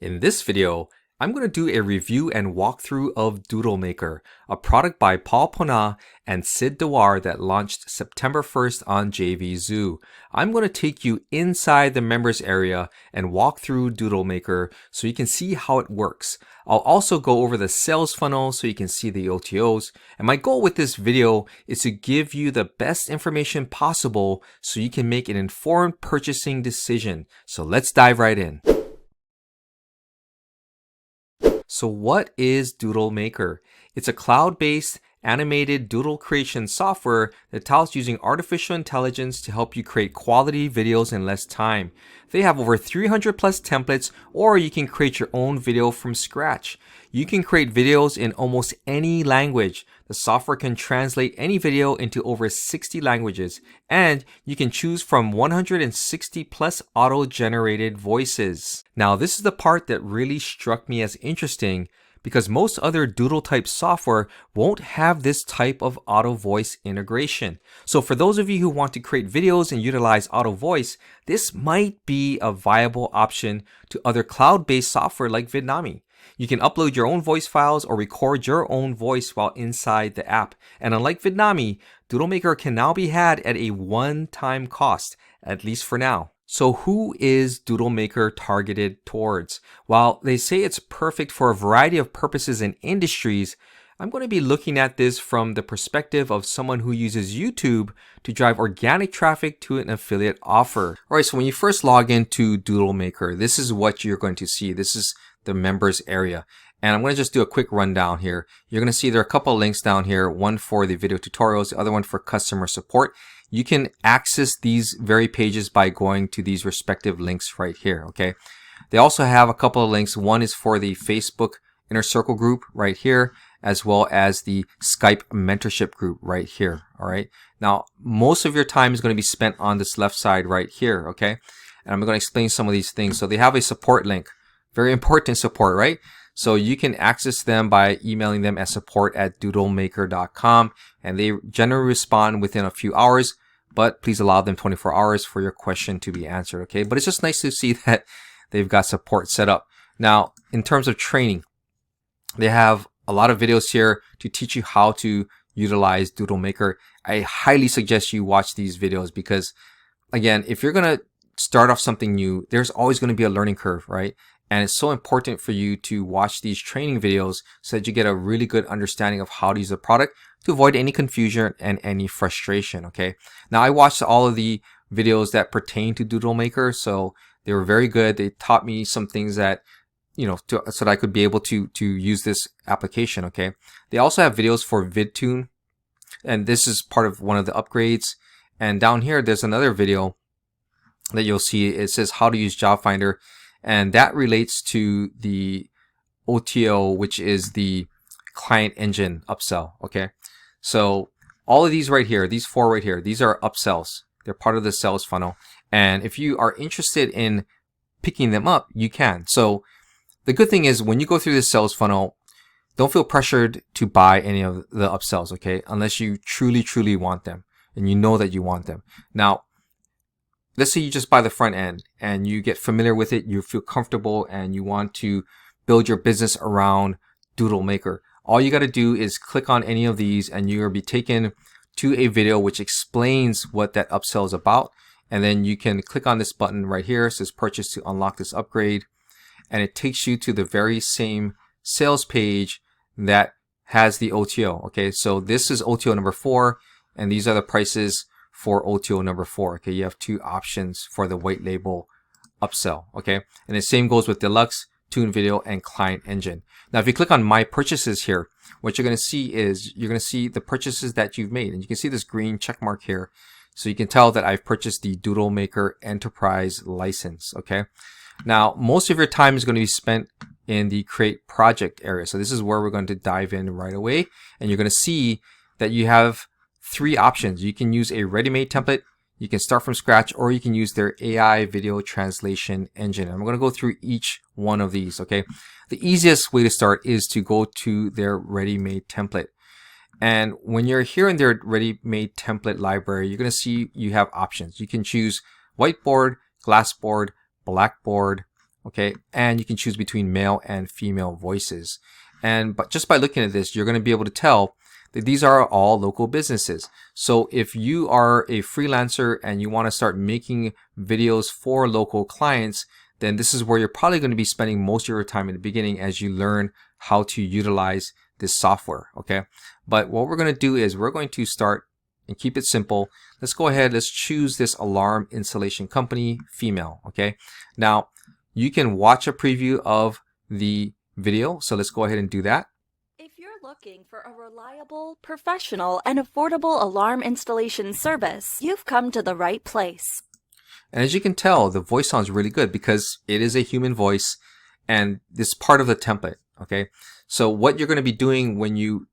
In this video, I'm going to do a review and walkthrough of DoodleMaker, a product by Ponna and Sid Dewar that launched September 1st on JVZoo. I'm going to take you inside the members area and walk through DoodleMaker so you can see how it works. I'll also go over the sales funnel so you can see the OTOs. And my goal with this video is to give you the best information possible so you can make an informed purchasing decision. So let's dive right in. So what is DoodleMaker? It's a cloud-based animated doodle creation software that touts using artificial intelligence to help you create quality videos in less time. They have over 300 plus templates, or you can create your own video from scratch. You can create videos in almost any language. The software can translate any video into over 60 languages, and you can choose from 160 plus auto-generated voices. Now, this is the part that really struck me as interesting, because most other doodle type software won't have this type of auto voice integration. So for those of you who want to create videos and utilize auto voice, this might be a viable option to other cloud-based software like Vidnami. You can upload your own voice files or record your own voice while inside the app. And unlike Vidnami, DoodleMaker can now be had at a one-time cost, at least for now. So who is DoodleMaker targeted towards? While they say it's perfect for a variety of purposes and industries, I'm going to be looking at this from the perspective of someone who uses YouTube to drive organic traffic to an affiliate offer. All right, so when you first log into DoodleMaker, this is what you're going to see. This is the members area. And I'm going to just do a quick rundown here. You're going to see there are a couple of links down here, one for the video tutorials, the other one for customer support. You can access these very pages by going to these respective links right here, okay? They also have a couple of links. One is for the Facebook Inner Circle group right here, as well as the SKYPE mentorship group right here, all right? Now, most of your time is going to be spent on this left side right here, okay? And I'm going to explain some of these things. So they have a support link, very important support, right? So you can access them by emailing them at support@doodlemaker.com, and they generally respond within a few hours, but please allow them 24 hours for your question to be answered, okay? But it's just nice to see that they've got support set up. Now, in terms of training, they have a lot of videos here to teach you how to utilize DoodleMaker. I highly suggest you watch these videos because, again, if you're going to start off something new, there's always going to be a learning curve, right? And it's so important for you to watch these training videos so that you get a really good understanding of how to use the product to avoid any confusion and any frustration, okay? Now, I watched all of the videos that pertain to DoodleMaker, so they were very good. They taught me some things that, you know, so that I could be able to use this application, okay? They also have videos for VidTune, and this is part of one of the upgrades. And down here, there's another video that you'll see. It says how to use Job Finder. And that relates to the OTO, which is the client engine upsell, okay? So all of these right here, these four right here, these are upsells. They're part of the sales funnel. And if you are interested in picking them up, you can. So the good thing is when you go through the sales funnel, don't feel pressured to buy any of the upsells, okay? Unless you truly, truly want them and you know that you want them. Now, let's say you just buy the front end and you get familiar with it, you feel comfortable, and you want to build your business around DoodleMaker. All you got to do is click on any of these and you'll be taken to a video which explains what that upsell is about. And then you can click on this button right here. It says purchase to unlock this upgrade. And it takes you to the very same sales page that has the OTO. Okay, so this is OTO number 4, and these are the prices for OTO number 4. Okay, you have two options for the white label upsell. Okay, and the same goes with Deluxe, Tune Video, and Client Engine. Now, if you click on My Purchases here, what you're going to see is you're going to see the purchases that you've made, and you can see this green check mark here. So you can tell that I've purchased the DoodleMaker Enterprise license. Okay, now most of your time is going to be spent in the Create Project area. So this is where we're going to dive in right away, and you're going to see that you have 3 options. You can use a ready-made template, you can start from scratch, or you can use their AI video translation engine. I'm going to go through each one of these, okay? The easiest way to start is to go to their ready-made template. And when you're here in their ready-made template library, you're going to see you have options. You can choose whiteboard, glassboard, blackboard, okay? And you can choose between male and female voices. But just by looking at this, you're going to be able to tell that these are all local businesses. So if you are a freelancer and you want to start making videos for local clients, then this is where you're probably going to be spending most of your time in the beginning as you learn how to utilize this software, okay? But what we're going to do is we're going to start and keep it simple. Let's go ahead, let's choose this alarm installation company, female, okay? Now, you can watch a preview of the video, so let's go ahead and do that. If you're looking for a reliable, professional, and affordable alarm installation service, you've come to the right place. And as you can tell, the voice sounds really good because it is a human voice and this part of the template, okay? So what you're going to be doing when you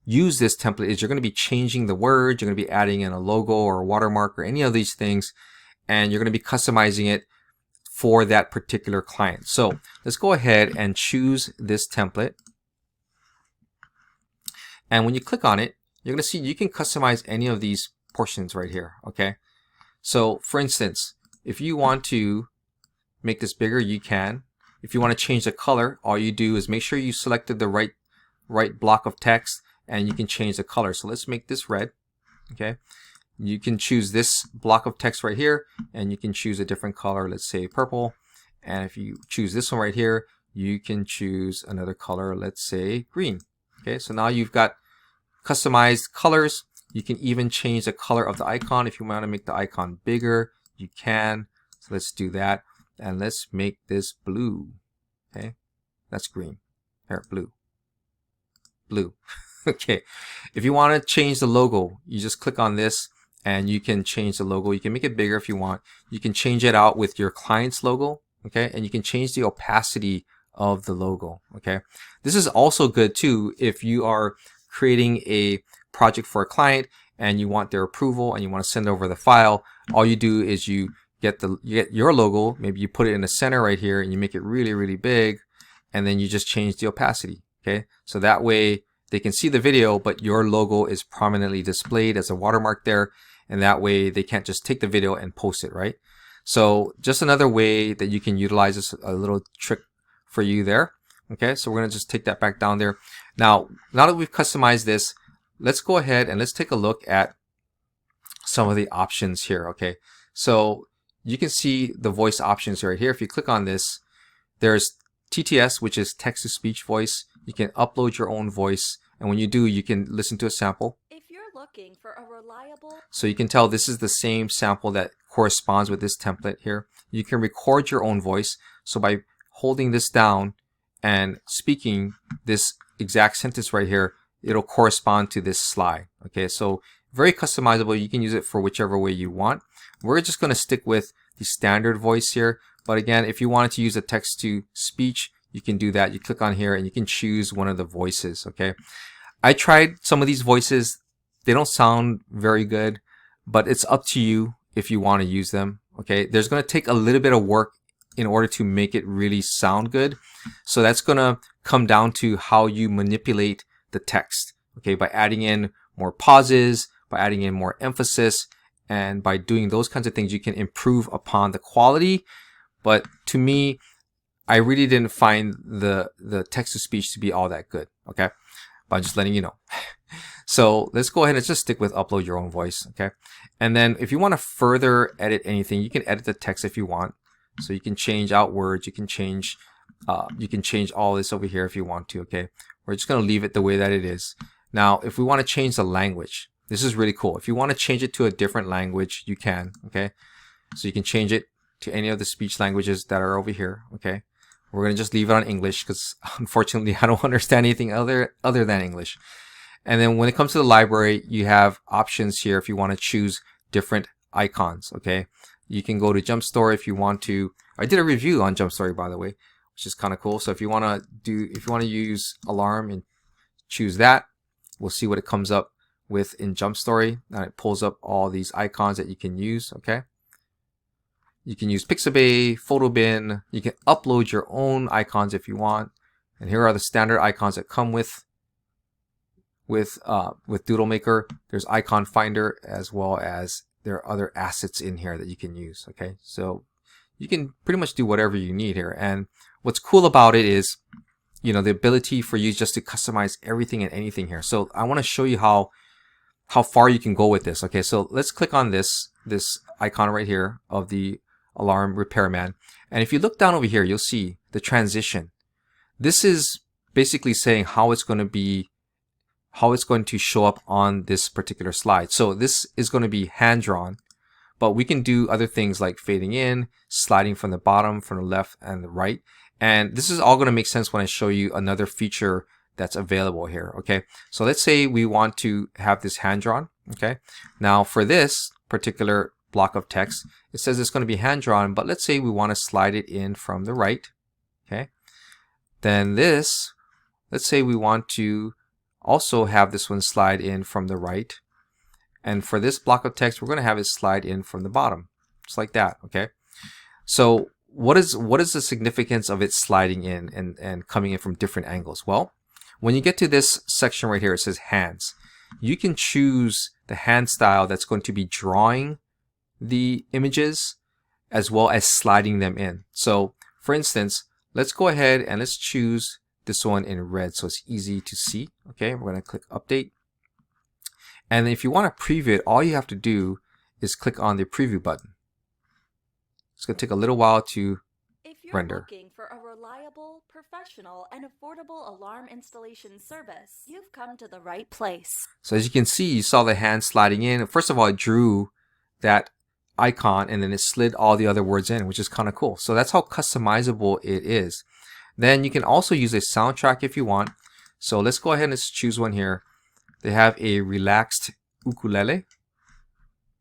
use this template is you're going to be changing the words, you're going to be adding in a logo or a watermark or any of these things, and you're going to be customizing it for that particular client. So let's go ahead and choose this template. And when you click on it, you're going to see you can customize any of these portions right here, okay? So for instance, if you want to make this bigger, you can. If you want to change the color, all you do is make sure you selected the right block of text and you can change the color. So let's make this red, okay? You can choose this block of text right here and you can choose a different color, let's say purple. And if you choose this one right here, you can choose another color, let's say green. Okay, so now you've got customized colors. You can even change the color of the icon. If you want to make the icon bigger, you can. So let's do that. And let's make this blue. Okay, that's green. Here, blue. Blue. Okay, if you want to change the logo, you just click on this and you can change the logo. You can make it bigger if you want. You can change it out with your client's logo. Okay, and you can change the opacity of the logo. Okay, this is also good too if you are creating a project for a client and you want their approval and you want to send over the file. All you do is you get your logo, maybe you put it in the center right here and you make it really big, and then you just change the opacity. Okay, so that way they can see the video but your logo is prominently displayed as a watermark there, and that way they can't just take the video and post it, right? So just another way that you can utilize this, a little trick for you there. Okay, so we're going to just take that back down there. Now that we've customized this, let's go ahead and let's take a look at some of the options here. Okay, so you can see the voice options right here. If you click on this, there's TTS, which is text-to-speech voice. You can upload your own voice, and when you do, you can listen to a sample. If you're looking for a reliable... So you can tell this is the same sample that corresponds with this template here. You can record your own voice. So by holding this down and speaking this exact sentence right here, it'll correspond to this slide. Okay, so very customizable. You can use it for whichever way you want. We're just going to stick with the standard voice here. But again, if you wanted to use a text to speech, you can do that. You click on here and you can choose one of the voices. Okay, I tried some of these voices. They don't sound very good, but it's up to you if you want to use them. Okay, there's going to take a little bit of work in order to make it really sound good. So that's going to come down to how you manipulate the text. Okay, by adding in more pauses, by adding in more emphasis, and by doing those kinds of things, you can improve upon the quality. But to me, I really didn't find the text-to-speech to be all that good. Okay, but I'm just letting you know. So let's go ahead and just stick with upload your own voice. Okay, and then if you want to further edit anything, you can edit the text if you want. So you can change out words, you can change all this over here if you want to. Okay, we're just going to leave it the way that it is. Now, if we want to change the language, this is really cool. If you want to change it to a different language, you can. Okay, so you can change it to any of the speech languages that are over here. Okay, we're going to just leave it on English because unfortunately I don't understand anything other than English. And then when it comes to the library, you have options here if you want to choose different icons. Okay, you can go to Jump Story if you want to. I did a review on Jump Story, by the way, which is kind of cool. So if you want to use alarm and choose that, we'll see what it comes up with in Jump Story. And it pulls up all these icons that you can use. Okay, you can use Pixabay, Photobin. You can upload your own icons if you want. And here are the standard icons that come with DoodleMaker. There's Icon Finder, as well as there are other assets in here that you can use. Okay, so you can pretty much do whatever you need here. And what's cool about it is, you know, the ability for you just to customize everything and anything here. So I want to show you how far you can go with this. Okay, so let's click on this icon right here of the alarm repairman. And if you look down over here, you'll see the transition. This is basically saying how it's going to show up on this particular slide. So this is going to be hand drawn, but we can do other things like fading in, sliding from the bottom, from the left and the right. And this is all going to make sense when I show you another feature that's available here. Okay, so let's say we want to have this hand drawn. Okay, now for this particular block of text, it says it's going to be hand drawn, but let's say we want to slide it in from the right. Okay, then this, let's say we want to also have this one slide in from the right, and for this block of text we're going to have it slide in from the bottom, just like that. Okay, so what is the significance of it sliding in and coming in from different angles? Well, when you get to this section right here, it says hands. You can choose the hand style that's going to be drawing the images as well as sliding them in. So for instance, let's go ahead and let's choose this one in red so it's easy to see. Okay, we're going to click update. And if you want to preview it, all you have to do is click on the preview button. It's going to take a little while to render. If you're looking for a reliable, professional, and affordable alarm installation service, you've come to the right place. So as you can see, you saw the hand sliding in. First of all, it drew that icon and then it slid all the other words in, which is kind of cool. So that's how customizable it is. Then you can also use a soundtrack if you want. So let's go ahead and let's choose one here. They have a relaxed ukulele.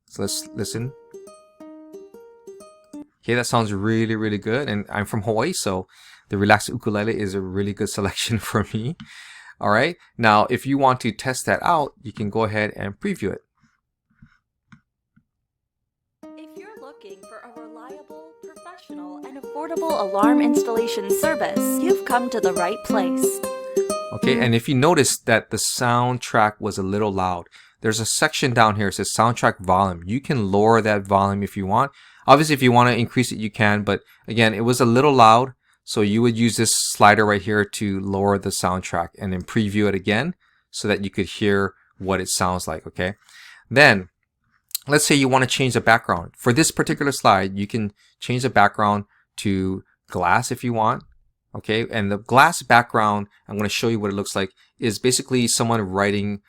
So let's listen. Okay, that sounds really, really good. And I'm from Hawaii, so the relaxed ukulele is a really good selection for me. All right. Now, if you want to test that out, you can go ahead and preview it. If you're looking for a reliable, professional, and affordable alarm installation service, you've come to the right place. Okay, and if you notice that the soundtrack was a little loud, there's a section down here that says soundtrack volume. You can lower that volume if you want. Obviously, if you want to increase it, you can. But again, it was a little loud. So you would use this slider right here to lower the soundtrack and then preview it again so that you could hear what it sounds like. Okay. Then let's say you want to change the background. For this particular slide, you can change the background to glass if you want. Okay. And the glass background, I'm going to show you what it looks like, is basically someone writing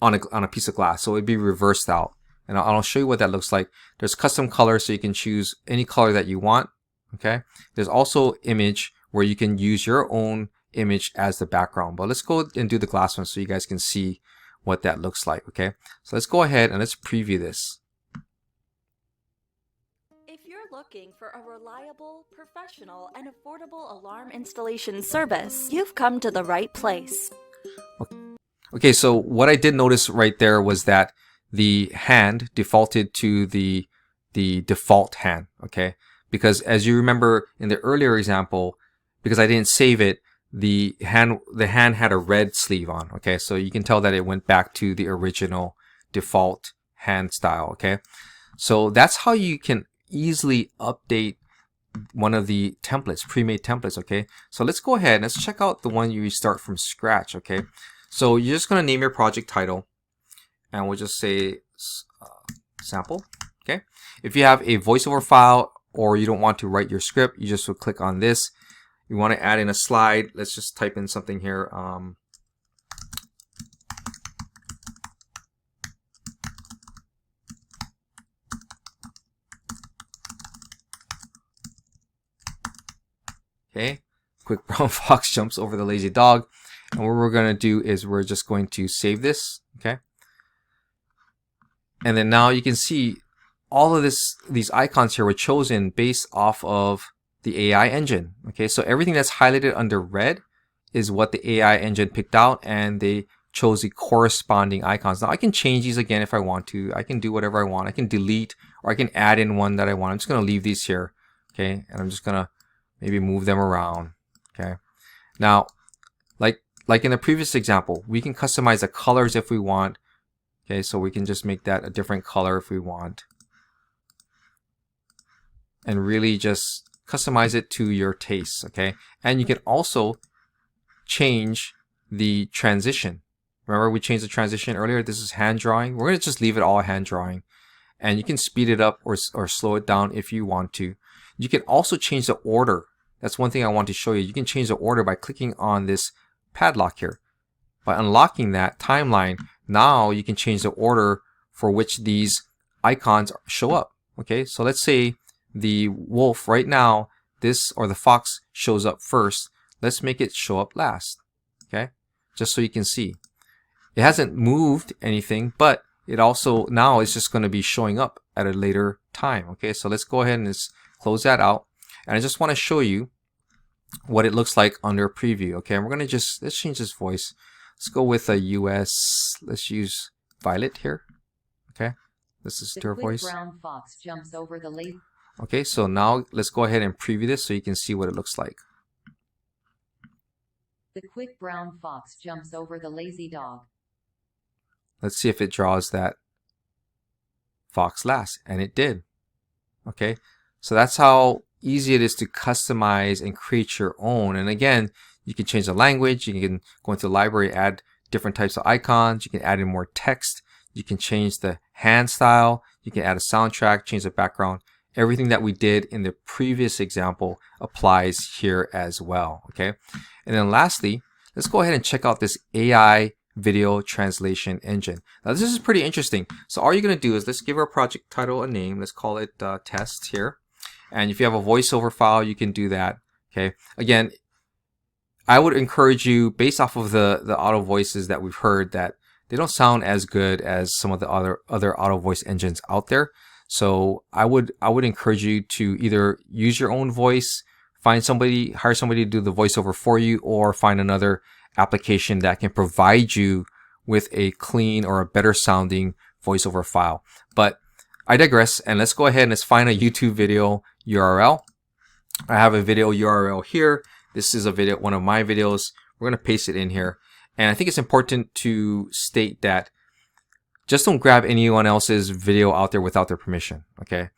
on a piece of glass. So it'd be reversed out. And I'll show you what that looks like. There's custom colors, so you can choose any color that you want. Okay. There's also image where you can use your own image as the background. But let's go and do the glass one so you guys can see what that looks like. Okay. So let's go ahead and let's preview this. If you're looking for a reliable, professional, and affordable alarm installation service, you've come to the right place. Okay. So what I did notice right there was that the hand defaulted to the default hand. Okay. Because as you remember in the earlier example, because I didn't save it, the hand had a red sleeve on. Okay. So you can tell that it went back to the original default hand style. Okay. So that's how you can easily update one of the templates, pre-made templates. Okay. So let's go ahead and let's check out the one you start from scratch. Okay. So you're just going to name your project title. And we'll just say sample. Okay. If you have a voiceover file or you don't want to write your script, you just will click on this. You want to add in a slide. Let's just type in something here. Okay. Quick brown fox jumps over the lazy dog. And what we're going to do is we're just going to save this. Okay. And then now you can see all of these icons here were chosen based off of the AI engine. Okay, so everything that's highlighted under red is what the AI engine picked out, and they chose the corresponding icons. Now I can change these again if I want to. I can do whatever I want. I can delete or I can add in one that I want. I'm just going to leave these here. Okay, and I'm just going to maybe move them around. Okay, now like in the previous example, we can customize the colors if we want. Okay, so we can just make that a different color if we want. and really just customize it to your taste, okay? And you can also change the transition. Remember we changed the transition earlier? This is hand drawing. We're going to just leave it all hand drawing. And you can speed it up or slow it down if you want to. You can also change the order. That's one thing I want to show you. You can change the order by clicking on this padlock here. By unlocking that timeline, now you can change the order for which these icons show up. Okay, so let's say the wolf right now, this or the fox shows up first. Let's make it show up last. Okay, just so you can see. It hasn't moved anything, but it also now is just going to be showing up at a later time. Okay, so let's go ahead and let's close that out. And I just want to show you what it looks like under preview. Okay, and we're going to let's change this voice. Let's go with a US. Let's use Violet here. Okay, this is her voice. Brown fox jumps over the lazy. Okay, so now let's go ahead and preview this so you can see what it looks like. The quick brown fox jumps over the lazy dog. Let's see if it draws that fox last, and it did. Okay, so that's how easy it is to customize and create your own. And again, you can change the language. You can go into the library, add different types of icons. You can add in more text. You can change the hand style. You can add a soundtrack, change the background. Everything that we did in the previous example applies here as well. Okay, and then lastly, let's go ahead and check out this AI video translation engine. Now this is pretty interesting. So all you're going to do is let's give our project title a name. Let's call it test here. And if you have a voiceover file, you can do that. Okay. Again, I would encourage you, based off of the auto voices that we've heard, that they don't sound as good as some of the other auto voice engines out there. So I would encourage you to either use your own voice, hire somebody to do the voiceover for you, or find another application that can provide you with a clean or a better sounding voiceover file. But I digress, and let's go ahead and let's find a YouTube video URL. I have a video URL here. This is a video, one of my videos. We're going to paste it in here. And I think it's important to state that just don't grab anyone else's video out there without their permission. Okay.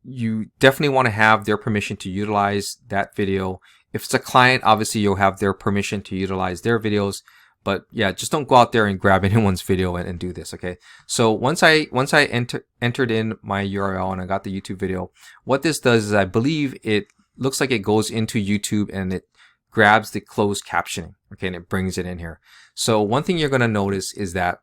You definitely want to have their permission to utilize that video. If it's a client, obviously you'll have their permission to utilize their videos. But yeah, just don't go out there and grab anyone's video and do this. Okay. So once I entered in my URL and I got the YouTube video, what this does is I believe it looks like it goes into YouTube and it grabs the closed captioning. Okay. And it brings it in here. So one thing you're going to notice is that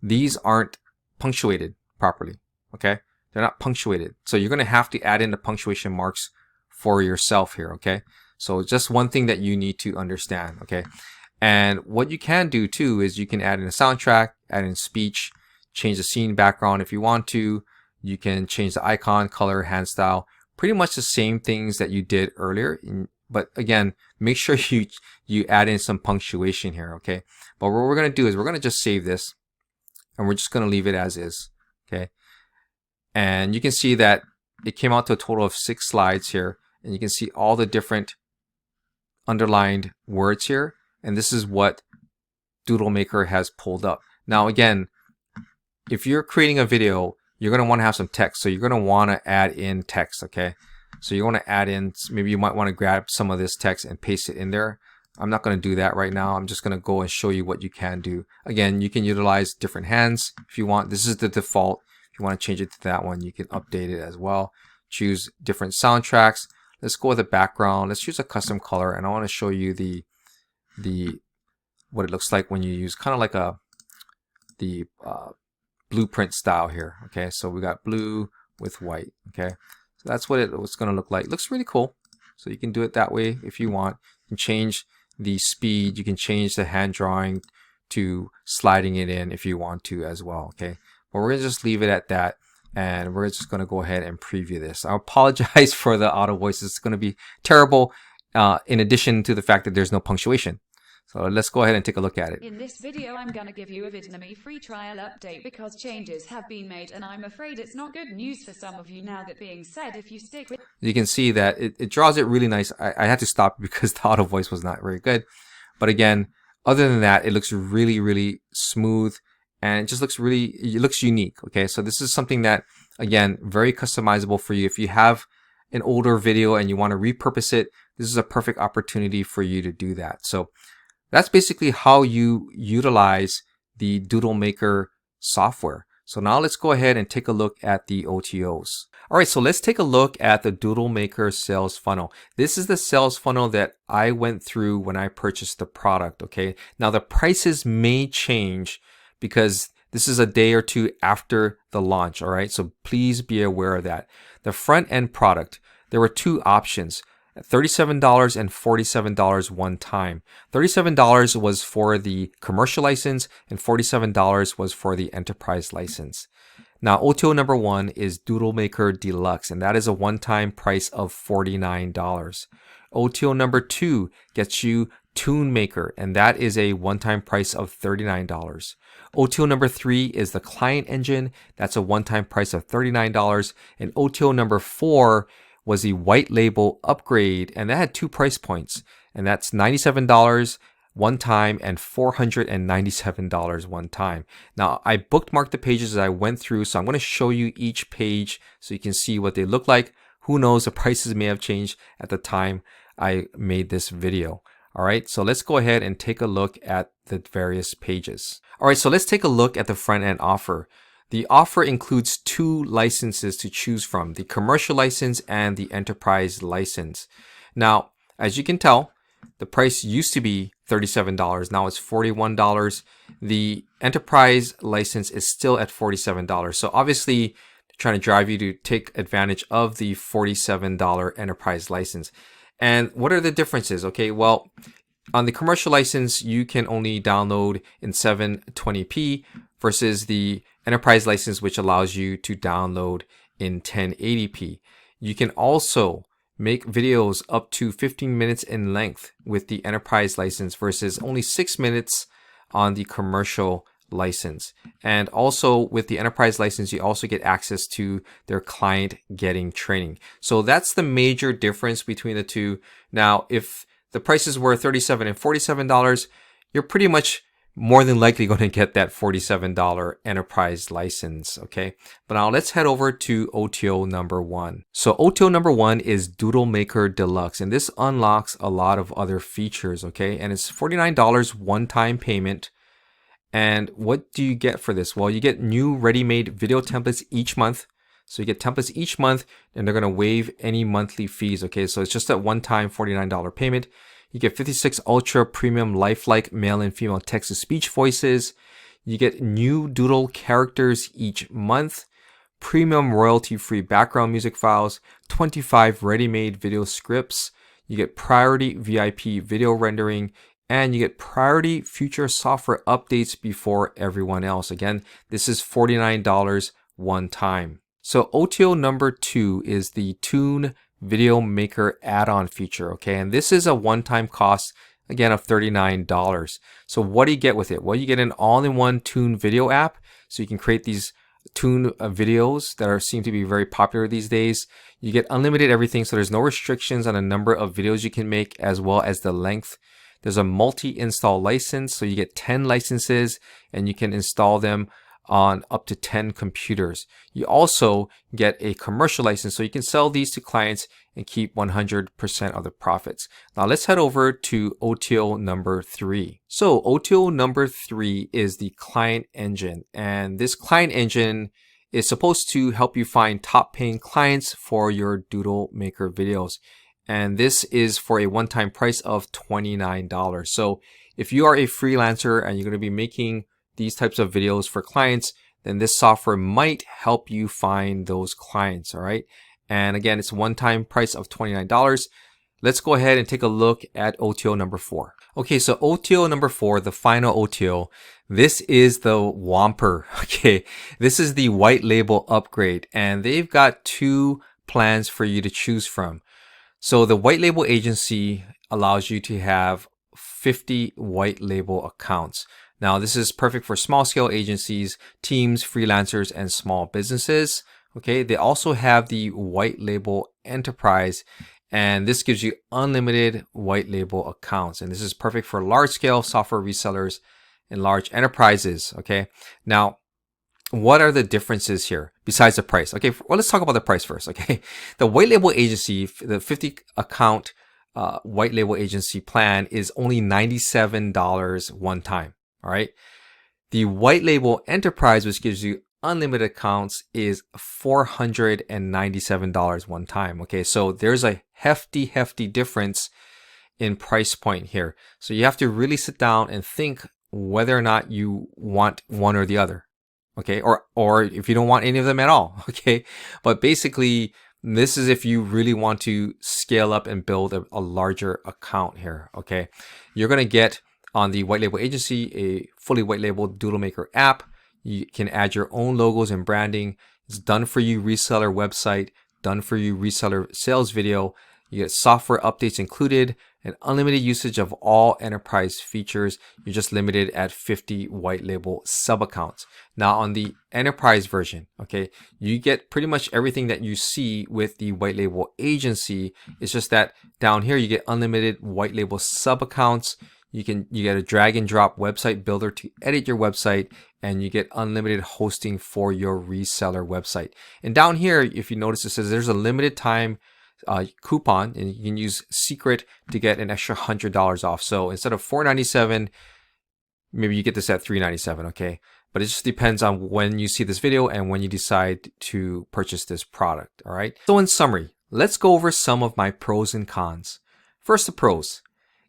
these aren't punctuated properly. Okay. They're not punctuated. So you're going to have to add in the punctuation marks for yourself here. Okay. So just one thing that you need to understand. Okay. And what you can do too is you can add in a soundtrack, add in speech, change the scene background if you want to. You can change the icon, color, hand style, pretty much the same things that you did earlier. But again, make sure you add in some punctuation here. Okay. But what we're going to do is we're going to just save this and we're just going to leave it as is. Okay. And you can see that it came out to a total of 6 slides here. And you can see all the different underlined words here. And this is what DoodleMaker has pulled up. Now, again, if you're creating a video, you're going to want to have some text. So you're going to want to add in text, okay? So you want to add in, maybe you might want to grab some of this text and paste it in there. I'm not going to do that right now. I'm just going to go and show you what you can do. Again, you can utilize different hands if you want. This is the default. If you want to change it to that one, you can update it as well. Choose different soundtracks. Let's go with a background. Let's choose a custom color. And I want to show you what it looks like when you use kind of like the blueprint style here. Okay, so we got blue with white. Okay, so that's what it's going to look like. It looks really cool. So you can do it that way if you want. You can change the speed. You can change the hand drawing to sliding it in if you want to as well. Okay, but we're going to just leave it at that. And we're just going to go ahead and preview this. I apologize for the auto voices. It's going to be terrible. In addition to the fact that there's no punctuation. So let's go ahead and take a look at it. In this video, I'm gonna give you a Vidnami free trial update because changes have been made and I'm afraid it's not good news for some of you. Now that being said, if you stick with... You can see that it draws it really nice. I had to stop because the auto voice was not very good. But again, other than that, it looks really, really smooth and it just looks it looks unique. Okay, so this is something that, again, very customizable for you. If you have an older video and you want to repurpose it, this is a perfect opportunity for you to do that. So that's basically how you utilize the DoodleMaker software. So now let's go ahead and take a look at the OTOs. All right, so let's take a look at the DoodleMaker sales funnel. This is the sales funnel that I went through when I purchased the product, okay? Now the prices may change because this is a day or two after the launch, all right? So please be aware of that. The front end product, there were two options, $37 and $47 one time. $37 was for the commercial license and $47 was for the enterprise license. Now, OTO number 1 is DoodleMaker Deluxe, and that is a one-time price of $49. OTO number 2 gets you TuneMaker, and that is a one-time price of $39. OTO number 3 is the Client Engine. That's a one-time price of $39. And OTO number 4 was the White Label Upgrade, and that had two price points, and that's $97 one time and $497 one time. Now, I bookmarked the pages as I went through, so I'm going to show you each page so you can see what they look like. Who knows, the prices may have changed at the time I made this video. All right, so let's go ahead and take a look at the various pages. All right, so let's take a look at the front end offer. The offer includes two licenses to choose from, the commercial license and the enterprise license. Now, as you can tell, the price used to be $37. Now it's $41. The enterprise license is still at $47. So obviously, trying to drive you to take advantage of the $47 enterprise license. And what are the differences? Okay, well, on the commercial license, you can only download in 720p versus the enterprise license, which allows you to download in 1080p. You can also make videos up to 15 minutes in length with the enterprise license versus only 6 minutes on the commercial license. And also with the enterprise license, you also get access to their client getting training. So that's the major difference between the two. Now, if the prices were $37 and $47, you're pretty much more than likely going to get that $47 enterprise license, okay? But now let's head over to OTO number 1. So OTO number 1 is DoodleMaker Deluxe, and this unlocks a lot of other features, okay? And it's $49 one-time payment. And what do you get for this? Well, you get new ready-made video templates each month. So you get templates each month, and they're going to waive any monthly fees, okay? So it's just that one-time $49 payment. You get 56 ultra premium lifelike male and female text-to-speech voices. You get new Doodle characters each month, premium royalty-free background music files, 25 ready-made video scripts. You get priority VIP video rendering, and you get priority future software updates before everyone else. Again, this is $49 one time. So OTO number 2 is the Tune Video Maker add-on feature, okay? And this is a one-time cost, again, of $39. So what do you get with it? Well, you get an all-in-one Tune video app, so you can create these Tune videos that seem to be very popular these days. You get unlimited everything, so there's no restrictions on the number of videos you can make as well as the length. There's a multi-install license, so you get 10 licenses and you can install them on up to 10 computers. You also get a commercial license, so you can sell these to clients and keep 100% of the profits. Now let's head over to OTO number 3. So OTO number 3 is the Client Engine, and this Client Engine is supposed to help you find top paying clients for your DoodleMaker videos. And this is for a one-time price of $29. So if you are a freelancer and you're going to be making these types of videos for clients, then this software might help you find those clients, all right? And again, it's a one-time price of $29. Let's go ahead and take a look at OTO number 4. Okay, so OTO number 4, the final OTO, this is the Whomper, okay? This is the White Label Upgrade, and they've got two plans for you to choose from. So the White Label Agency allows you to have 50 white label accounts. Now, this is perfect for small scale agencies, teams, freelancers, and small businesses. Okay, they also have the White Label Enterprise, and this gives you unlimited white label accounts. And this is perfect for large scale software resellers and large enterprises. Okay, now what are the differences here besides the price? Okay, well, let's talk about the price first. Okay, the white label agency, the 50 account white label agency plan is only $97 one time. All right, the white label enterprise, which gives you unlimited accounts, is $497 one time. Okay, so there's a hefty difference in price point here. So you have to really sit down and think whether or not you want one or the other. Okay, or if you don't want any of them at all. Okay, but basically this is if you really want to scale up and build a larger account here. Okay, you're going to get on the white label agency a fully white labeled DoodleMaker app. You can add your own logos and branding. It's done for you reseller website, done for you reseller sales video. You get software updates included and unlimited usage of all enterprise features. You're just limited at 50 white label sub accounts. Now on the enterprise version, okay, you get pretty much everything that you see with the white label agency. It's just that down here you get unlimited white label sub accounts. You get a drag and drop website builder to edit your website, and you get unlimited hosting for your reseller website. And down here, if you notice, it says there's a limited time coupon, and you can use secret to get an extra $100 off. So instead of $497, maybe you get this at $397. Okay, but it just depends on when you see this video and when you decide to purchase this product. All right, so in summary, let's go over some of my pros and cons. First, the pros.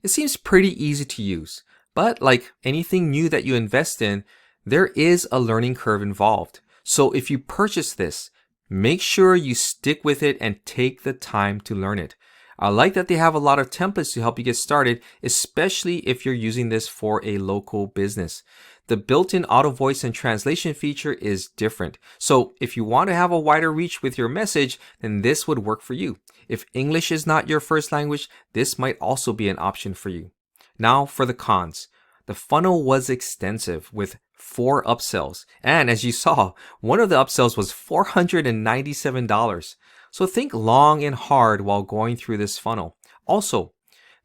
It seems pretty easy to use, but like anything new that you invest in, there is a learning curve involved. So if you purchase this, make sure you stick with it and take the time to learn it. I like that they have a lot of templates to help you get started, especially if you're using this for a local business. The built-in auto voice and translation feature is different. So if you want to have a wider reach with your message, then this would work for you. If English is not your first language, this might also be an option for you. Now for the cons. The funnel was extensive with 4 upsells. And as you saw, one of the upsells was $497. So think long and hard while going through this funnel. Also,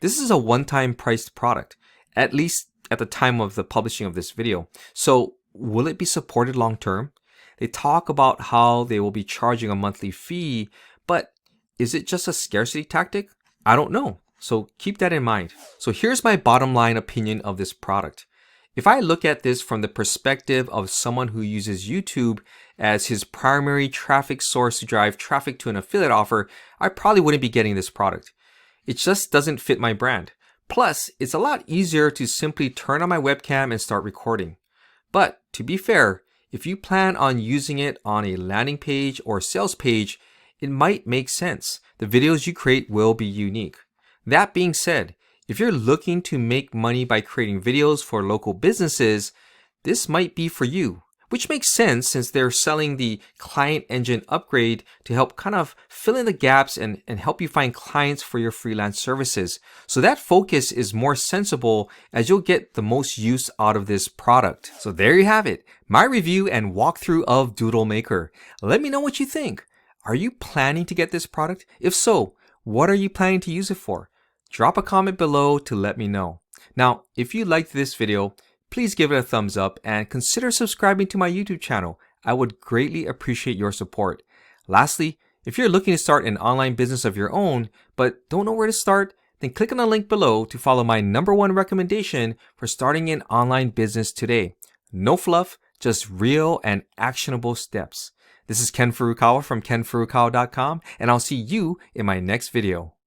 this is a one-time priced product, at least at the time of the publishing of this video. So will it be supported long term? They talk about how they will be charging a monthly fee, but is it just a scarcity tactic? I don't know. So keep that in mind. So here's my bottom line opinion of this product. If I look at this from the perspective of someone who uses YouTube as his primary traffic source to drive traffic to an affiliate offer, I probably wouldn't be getting this product. It just doesn't fit my brand. Plus, it's a lot easier to simply turn on my webcam and start recording. But to be fair, if you plan on using it on a landing page or sales page, it might make sense. The videos you create will be unique. That being said, if you're looking to make money by creating videos for local businesses, this might be for you, which makes sense since they're selling the client engine upgrade to help kind of fill in the gaps and help you find clients for your freelance services. So that focus is more sensible as you'll get the most use out of this product. So there you have it, my review and walkthrough of DoodleMaker. Let me know what you think. Are you planning to get this product? If so, what are you planning to use it for? Drop a comment below to let me know. Now, if you liked this video, please give it a thumbs up and consider subscribing to my YouTube channel. I would greatly appreciate your support. Lastly, if you're looking to start an online business of your own, but don't know where to start, then click on the link below to follow my #1 recommendation for starting an online business today. No fluff, just real and actionable steps. This is Ken Furukawa from kenfurukawa.com, and I'll see you in my next video.